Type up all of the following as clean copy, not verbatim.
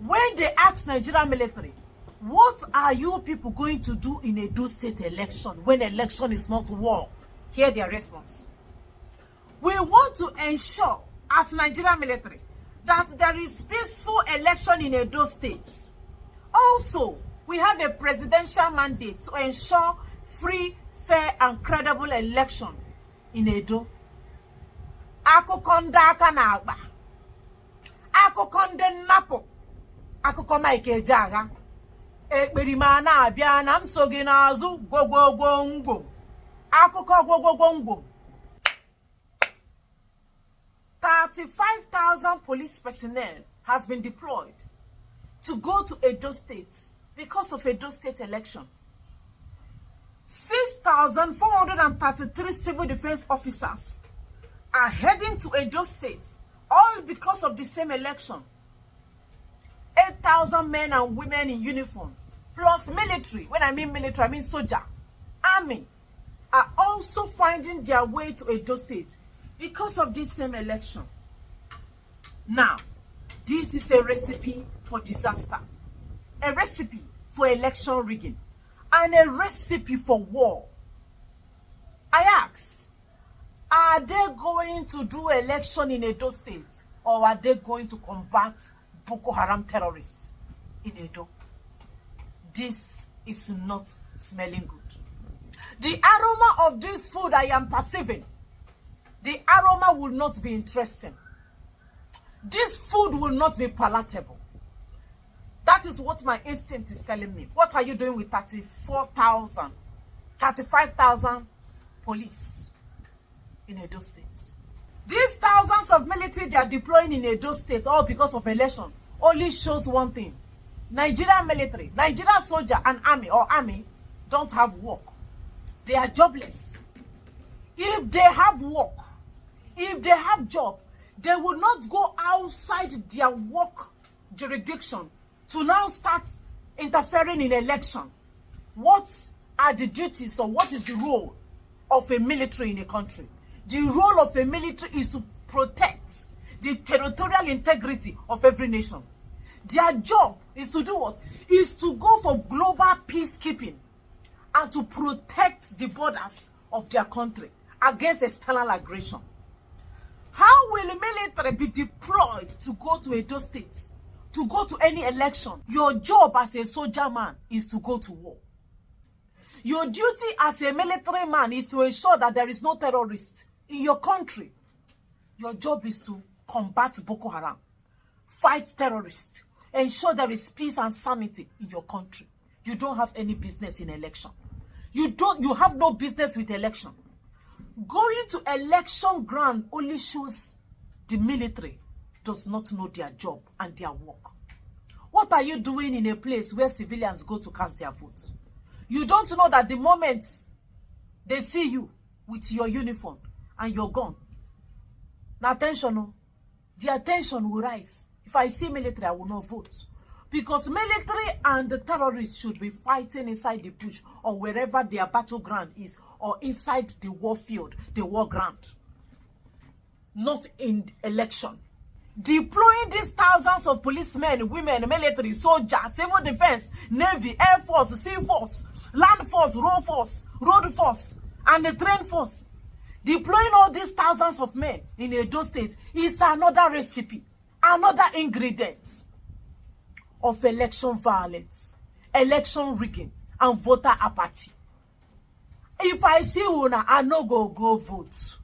When they ask Nigerian military, what are you people going to do in a Edo State election when election is not war? Hear their response. We want to ensure, as Nigerian military, that there is peaceful election in Edo State. Also, we have a presidential mandate to ensure free, fair, and credible election in Edo. Akukonda aka na agba. Akukonde napo. Akukoma ikejaga. Ekperima na abia na msogi na azu gwogwogwongwo. Akuko gwogwogwongwo. 35,000 police personnel has been deployed to go to Edo State because of Edo State election. 6,433 civil defense officers are heading to Edo State, all because of the same election. 8,000 men and women in uniform, plus military. When I mean military, I mean soldier, army, are also finding their way to Edo State because of this same election. Now, this is a recipe for disaster, a recipe for election rigging, and a recipe for war. I ask, are they going to do election in Edo State, or are they going to combat Boko Haram terrorists in Edo? This is not smelling good. The aroma of this food I am perceiving, the aroma will not be interesting. This food will not be palatable. That is what my instinct is telling me. What are you doing with 35,000 police in Edo State? These thousands of military they are deploying in Edo State all because of election only shows one thing. Nigerian military, Nigerian soldier and army don't have work. They are jobless. If they have work, if they have job, they will not go outside their work jurisdiction to now start interfering in election. What are the duties or what is the role of a military in a country? The role of a military is to protect the territorial integrity of every nation. Their job is to do what? Is to go for global peacekeeping and to protect the borders of their country against external aggression. How will a military be deployed to go to Edo State, to go to any election? Your job as a soldier man is to go to war. Your duty as a military man is to ensure that there is no terrorist in your country. Your job is to combat Boko Haram, fight terrorists, ensure there is peace and sanity in your country. You don't have any business in election. You have no business with election. Going to election ground only shows the military does not know their job and their work. What are you doing in a place where civilians go to cast their votes? You don't know that the moment they see you with your uniform and your gun, now attention, the attention will rise. If I see military, I will not vote. Because military and the terrorists should be fighting inside the bush or wherever their battleground is, or inside the war field, the war ground. Not in election. Deploying these thousands of policemen, women, military, soldiers, civil defense, navy, air force, sea force, land force, road force, and the train force. Deploying all these thousands of men in Edo State is another recipe, another ingredient of election violence, election rigging, and voter apathy. If I see una, I no go vote.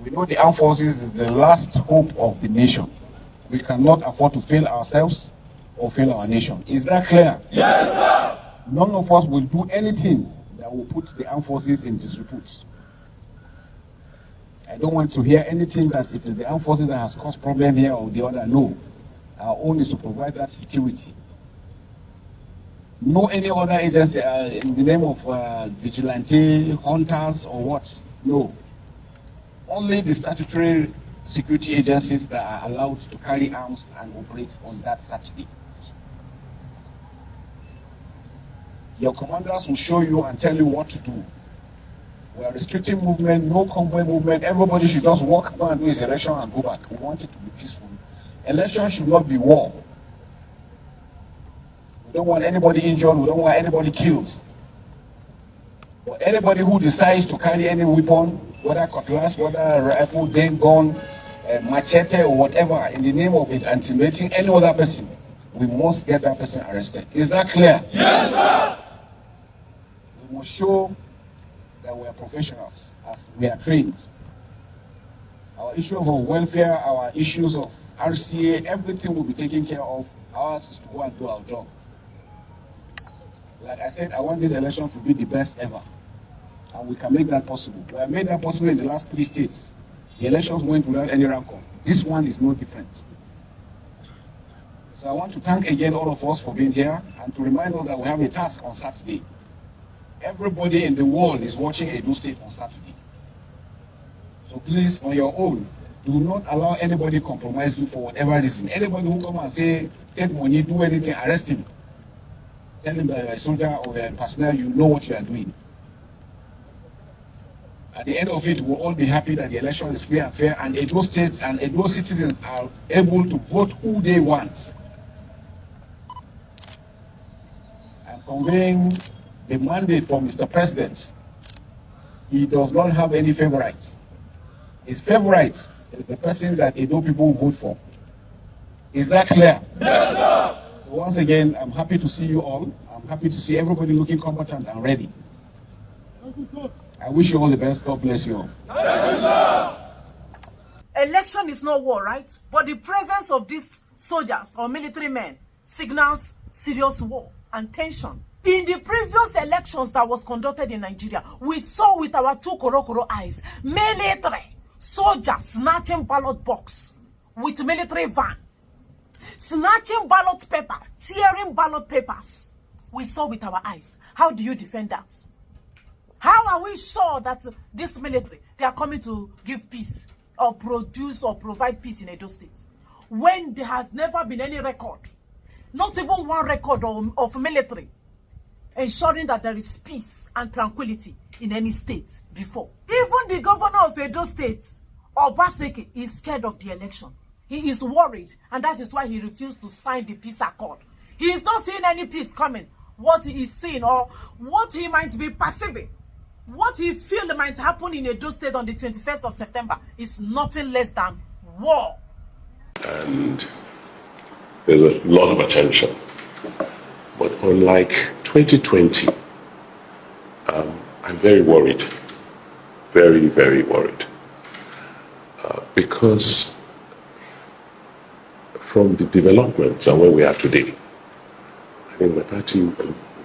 We know the armed forces is the last hope of the nation. We cannot afford to fail ourselves or fail our nation. Is that clear? Yes, sir. None of us will do anything that will put the armed forces in disrepute. I don't want to hear anything that it is the armed forces that has caused problem here or the other. No. Our own is to provide that security. No any other agency in the name of vigilante, hunters or what? No. Only the statutory security agencies that are allowed to carry arms and operate on that Saturday. Your commanders will show you and tell you what to do. We are restricting movement, no convoy movement. Everybody should just walk, go and do his election and go back. We want it to be peaceful. Election should not be war. don't want anybody injured. We don't want anybody killed. But anybody who decides to carry any weapon, whether cutlass, whether rifle, gun, machete, or whatever, in the name of intimidating any other person, we must get that person arrested. Is that clear? Yes, sir. We must show that we are professionals, as we are trained. Our issue of welfare, our issues of RCA, everything will be taken care of. Ours is to go and do our job. Like I said, I want this election to be the best ever. And we can make that possible. We have made that possible in the last 3 states. The elections went without any rancor. This one is no different. So I want to thank again all of us for being here and to remind us that we have a task on Saturday. Everybody in the world is watching Edo State on Saturday. So please, on your own, do not allow anybody compromise you for whatever reason. Anybody who come and say, take money, do anything, arrest him. Tell him that you're a soldier or you're a personnel, you know what you are doing. At the end of it, we'll all be happy that the election is free and fair, and Edo State and Edo citizens are able to vote who they want. I'm conveying the mandate from Mr. President. He does not have any favorites. His favorite is the person that Edo people vote for. Is that clear? Yes, sir. So once again, I'm happy to see you all. I'm happy to see everybody looking competent and ready. I wish you all the best. God bless you all. Thank you, sir. Election is not war, right? But the presence of these soldiers or military men signals serious war and tension. In the previous elections that was conducted in Nigeria, we saw with our 2 korokoro eyes, military soldiers snatching ballot box with military van, snatching ballot paper, tearing ballot papers. We saw with our eyes. How do you defend that? How are we sure that this military, they are coming to give peace or produce or provide peace in Edo State when there has never been any record, not even one record of military ensuring that there is peace and tranquility in any state before? Even the governor of Edo State, Obaseki, is scared of the election. He is worried, and that is why he refused to sign the peace accord. He is not seeing any peace coming. What he is seeing, or what he might be perceiving, what he feels might happen in Edo State on the 21st of September is nothing less than war. And there's a lot of attention. But unlike 2020, I'm very worried. Very, very worried. Because from the developments and where we are today, I think my party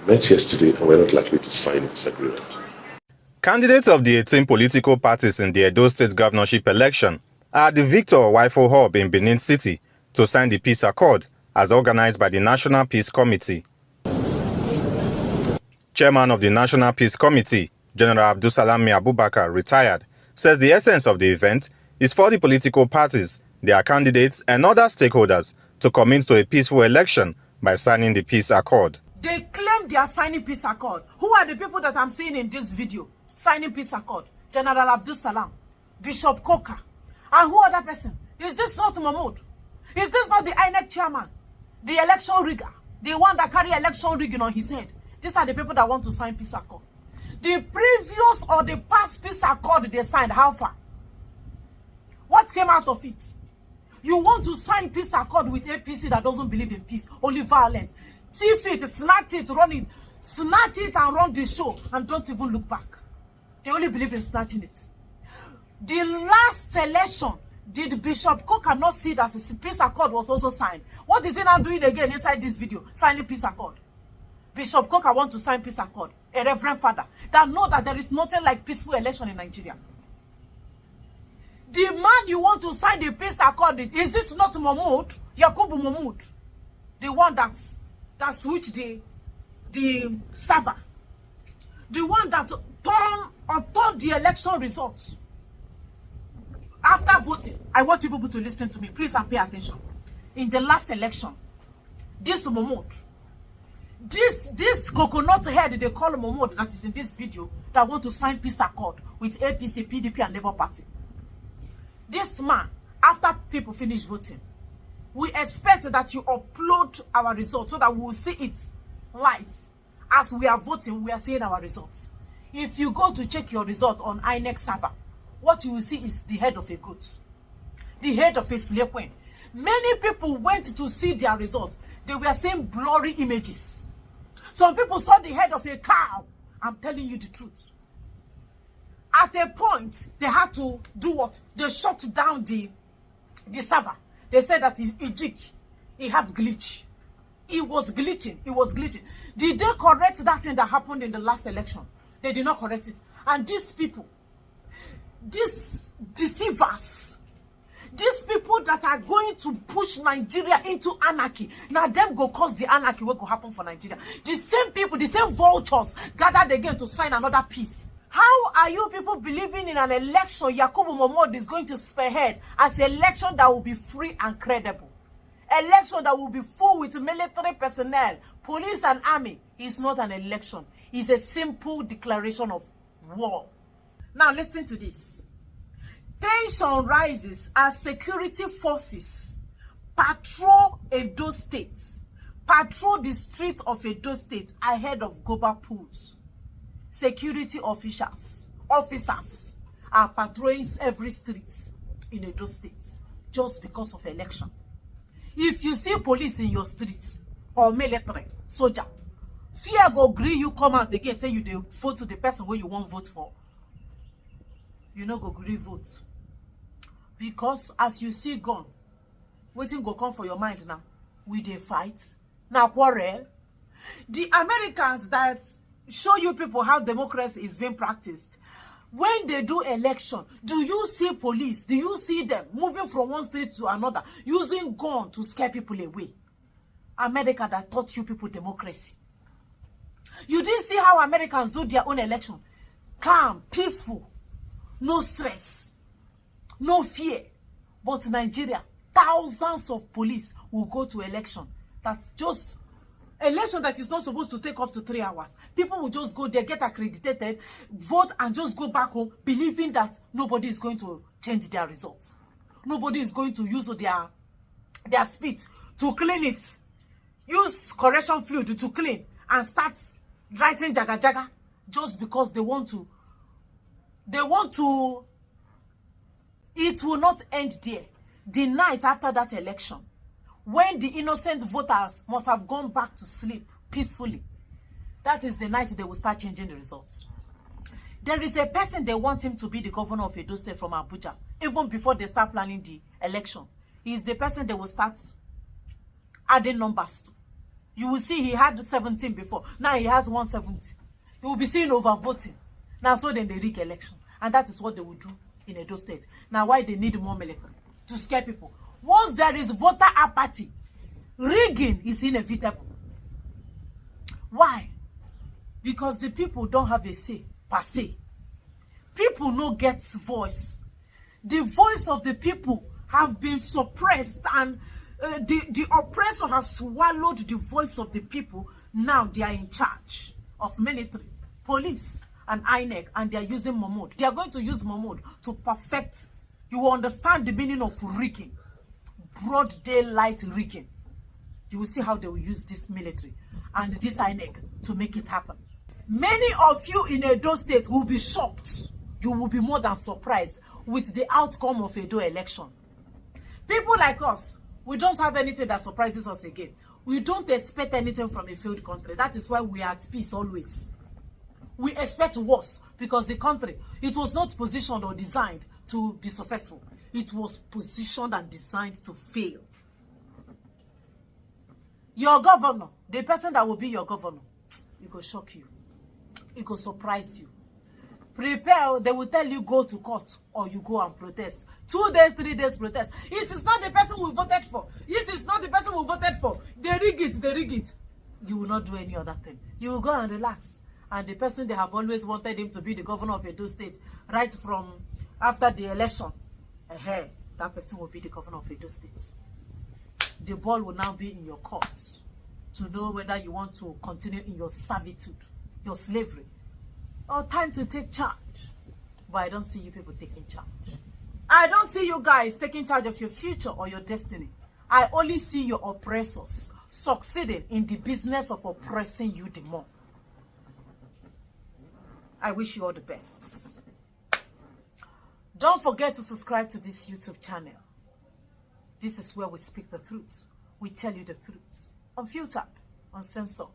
met yesterday and we're not likely to sign this agreement. Candidates of the 18 political parties in the Edo State governorship election are at the Victor Waifo Hub in Benin City to sign the peace accord as organized by the National Peace Committee. Chairman of the National Peace Committee, General Abdusalami Abubakar, retired, says the essence of the event is for the political parties, their candidates and other stakeholders to commit to a peaceful election by signing the peace accord. They claim they are signing peace accord. Who are the people that I'm seeing in this video signing peace accord? General Abdul Salam, Bishop Koka, and who other person? Is this not Mahmoud? Is this not the Inec chairman, the election rigger, the one that carry election rigging on his head? These are the people that want to sign peace accord. The previous or the past peace accord they signed, how far? What came out of it? You want to sign peace accord with APC that doesn't believe in peace, only violence. Thief it, snatch it, run it, snatch it and run the show and don't even look back. They only believe in snatching it. The last election, did Bishop Coker not see that the peace accord was also signed? What is he now doing again inside this video? Signing peace accord. Bishop Coker wants to sign peace accord. A reverend father that know that there is nothing like peaceful election in Nigeria. The man you want to sign the peace accord with, is it not Mahmoud, Yakubu Mahmoud? The one that switched the server. The one that turned the election results. After voting, I want you people to listen to me, please, and pay attention. In the last election, this Mahmoud, this coconut head they call Mahmoud that is in this video, that want to sign peace accord with APC, PDP, and Labour Party. This man, after people finish voting, we expect that you upload our results so that we will see it life. As we are voting, we are seeing our results. If you go to check your result on Inec server, what you will see is the head of a goat, the head of a slave queen. Many people went to see their result. They were seeing blurry images. Some people saw the head of a cow. I'm telling you the truth. At a point, they had to do what? They shut down the server. They said that it jig. It had glitch. It was glitching. It was glitching. Did they correct that thing that happened in the last election? They did not correct it. And these people, these deceivers, these people that are going to push Nigeria into anarchy, now them go cause the anarchy what will happen for Nigeria. The same people, the same vultures gathered again to sign another peace. How are you people believing in an election Yakubu Momodu is going to spearhead as an election that will be free and credible? Election that will be full with military personnel, police and army. Is not an election. It's a simple declaration of war. Now listen to this. Tension rises as security forces patrol Edo State, patrol the streets of Edo State ahead of Goba pools. Security officers are patrolling every street in Edo State just because of election. If you see police in your streets or military, soldier, fear go gree you come out again, say you dey vote to the person where you want vote for. You no go gree vote. Because as you see gun, wetin go come for your mind now? We dey fight. Now quarrel. The Americans that show you people how democracy is being practiced, when they do election, do you see police? Do you see them moving from one street to another, using gun to scare people away? America that taught you people democracy. You didn't see how Americans do their own election. Calm, peaceful, no stress, no fear. But Nigeria, thousands of police will go to election. Election that is not supposed to take up to 3 hours. People will just go there, get accredited, vote, and just go back home, believing that nobody is going to change their results. Nobody is going to use their spit to clean it. Use correction fluid to clean and start writing jaga jaga just because they want to. It will not end there. The night after that election, when the innocent voters must have gone back to sleep peacefully, that is the night they will start changing the results. There is a person they want him to be the governor of Edo State from Abuja, even before they start planning the election. He is the person they will start adding numbers to. You will see he had 17 before. Now he has 170. You will be seeing overvoting. Now so then they rig election. And that is what they will do in Edo State. Now why they need more military? To scare people. Once there is voter apathy, rigging is inevitable. Why? Because the people don't have a say, per se. People no get voice. The voice of the people have been suppressed, and the oppressor have swallowed the voice of the people. Now they are in charge of military, police, and Inec, and they are using Momodu. They are going to use Momodu to perfect. You will understand the meaning of rigging. Broad daylight rigging. You will see how they will use this military and this Inec to make it happen. Many of you in Edo State will be shocked. You will be more than surprised with the outcome of Edo election. People like us, we don't have anything that surprises us again. We don't expect anything from a failed country. That is why we are at peace always. We expect worse because the country, it was not positioned or designed to be successful. It was positioned and designed to fail. Your governor, the person that will be your governor, it will shock you. It will surprise you. Prepare, they will tell you go to court or you go and protest. 2 days, 3 days protest. It is not the person we voted for. It is not the person we voted for. They rig it, they rig it. You will not do any other thing. You will go and relax. And the person they have always wanted him to be the governor of Edo State, right from after the election, that person will be the governor of Edo State. The ball will now be in your court to know whether you want to continue in your servitude, your slavery, or time to take charge. But I don't see you people taking charge. I don't see you guys taking charge of your future or your destiny. I only see your oppressors succeeding in the business of oppressing you the more. I wish you all the best. Don't forget to subscribe to this YouTube channel. This is where we speak the truth. We tell you the truth. Unfiltered, uncensored.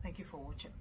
Thank you for watching.